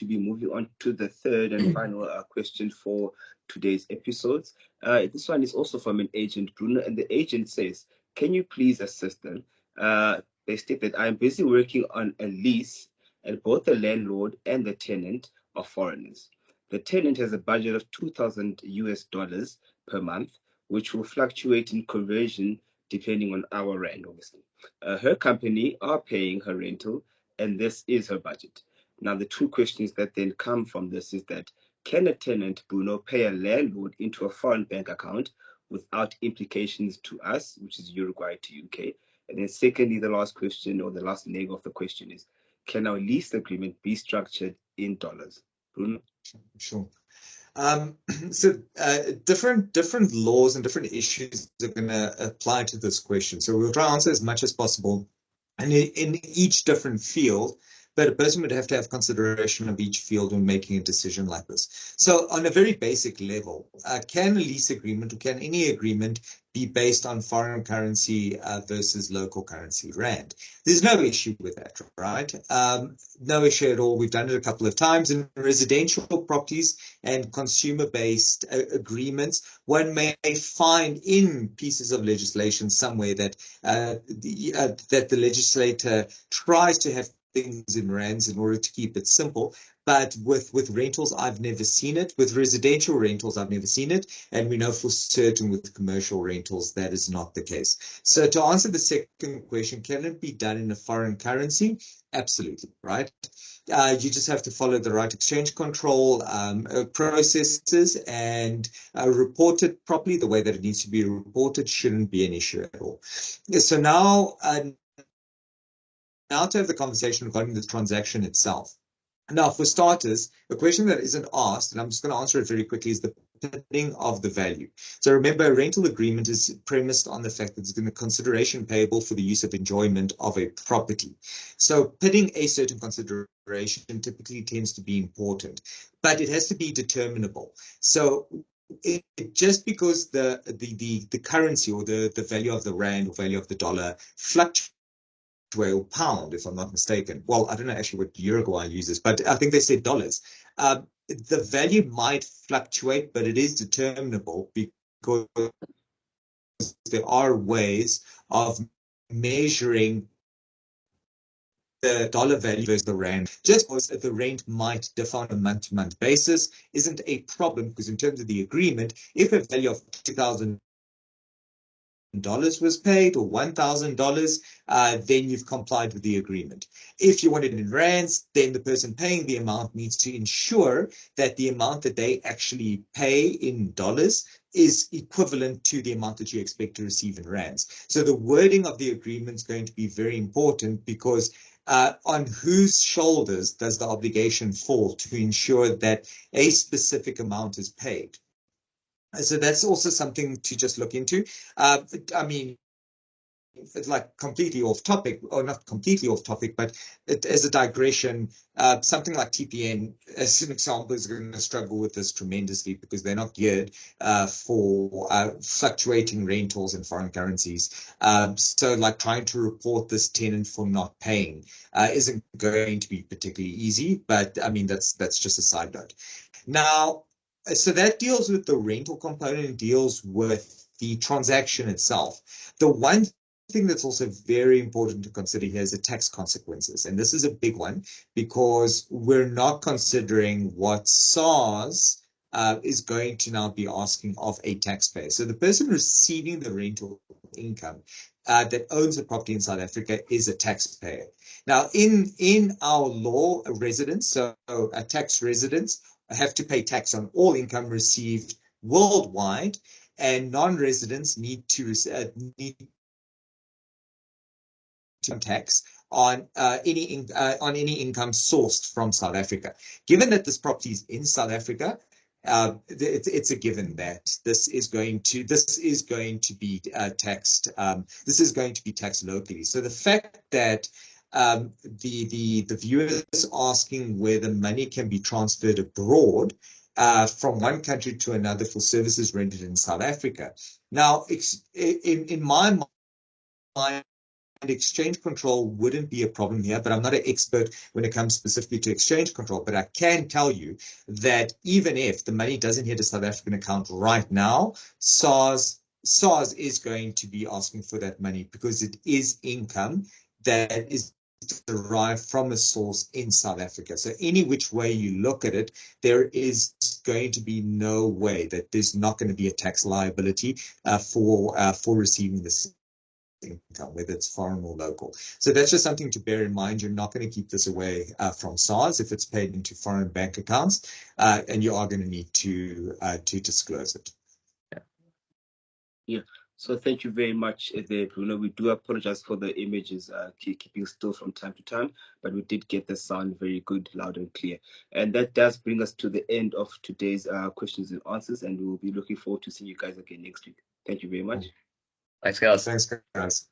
be moving on to the third and final question for today's episodes. This one is also from an agent, Bruno, and the agent says, can you please assist them? They state that I'm busy working on a lease and both the landlord and the tenant are foreigners. The tenant has a budget of 2,000 US dollars per month, which will fluctuate in conversion depending on our rand, obviously. Her company are paying her rental, and this is her budget. Now, the two questions that then come from this is that, can a tenant, Bruno, pay a landlord into a foreign bank account without implications to us, which is Uruguay to UK? And then secondly, the last question, or the last leg of the question is, can our lease agreement be structured in dollars? Bruno? Sure. Different laws and different issues are going to apply to this question. So we'll try to answer as much as possible. And in each different field, but a person would have to have consideration of each field when making a decision like this. So on a very basic level, can a lease agreement or can any agreement be based on foreign currency versus local currency, rand? There's no issue with that, right? No issue at all. We've done it a couple of times in residential properties and consumer-based agreements. One may find in pieces of legislation somewhere that that the legislator tries to have things in rands in order to keep it simple. But with rentals, I've never seen it. With residential rentals, I've never seen it. And we know for certain with commercial rentals, that is not the case. So to answer the second question, can it be done in a foreign currency? Absolutely, right? You just have to follow the right exchange control processes and report it properly the way that it needs to be reported. Shouldn't be an issue at all. So now to have the conversation regarding the transaction itself. Now, for starters, a question that isn't asked, and I'm just going to answer it very quickly, is the pitting of the value. So remember, a rental agreement is premised on the fact that there's going to be consideration payable for the use of enjoyment of a property. So pitting a certain consideration typically tends to be important, but it has to be determinable. So just because the currency or the value of the rand or value of the dollar fluctuates, or pound, if I'm not mistaken. Well, I don't know actually what Uruguay uses, but I think they said dollars. The value might fluctuate, but it is determinable because there are ways of measuring the dollar value versus the rand. Just because the rent might differ on a month-to-month basis isn't a problem, because in terms of the agreement, if a value of $2,000 was paid or $1,000, then you've complied with the agreement. If you want it in rands, then the person paying the amount needs to ensure that the amount that they actually pay in dollars is equivalent to the amount that you expect to receive in rands. So the wording of the agreement is going to be very important, because on whose shoulders does the obligation fall to ensure that a specific amount is paid? So that's also something to just look into. I mean, it's like completely off topic, or not completely off topic, but as a digression, something like TPN, as an example, is going to struggle with this tremendously, because they're not geared for fluctuating rentals in foreign currencies. So like trying to report this tenant for not paying isn't going to be particularly easy, but I mean, that's just a side note. Now, so that deals with the rental component and deals with the transaction itself. The one thing that's also very important to consider here is the tax consequences. And this is a big one, because we're not considering what SARS is going to now be asking of a taxpayer. So the person receiving the rental income that owns a property in South Africa is a taxpayer. Now, in our law, residents, so a tax residents, have to pay tax on all income received worldwide, and non-residents need to tax on any income sourced from South Africa. Given that this property is in South Africa, it's a given that this is going to be taxed. This is going to be taxed locally. So the fact that the viewer is asking where the money can be transferred abroad from one country to another for services rendered in South Africa. Now, in my mind, exchange control wouldn't be a problem here, but I'm not an expert when it comes specifically to exchange control. But I can tell you that even if the money doesn't hit a South African account right now, SARS is going to be asking for that money because it is income that is derived from a source in South Africa. So any which way you look at it, there is going to be no way that there's not going to be a tax liability for receiving this income, whether it's foreign or local. So that's just something to bear in mind. You're not going to keep this away from SARS if it's paid into foreign bank accounts, and you are going to need to disclose it. Yeah. So thank you very much there, Bruno. We do apologize for the images keeping still from time to time, but we did get the sound very good, loud and clear. And that does bring us to the end of today's questions and answers, and we will be looking forward to seeing you guys again next week. Thank you very much. Thanks, guys. Thanks, guys.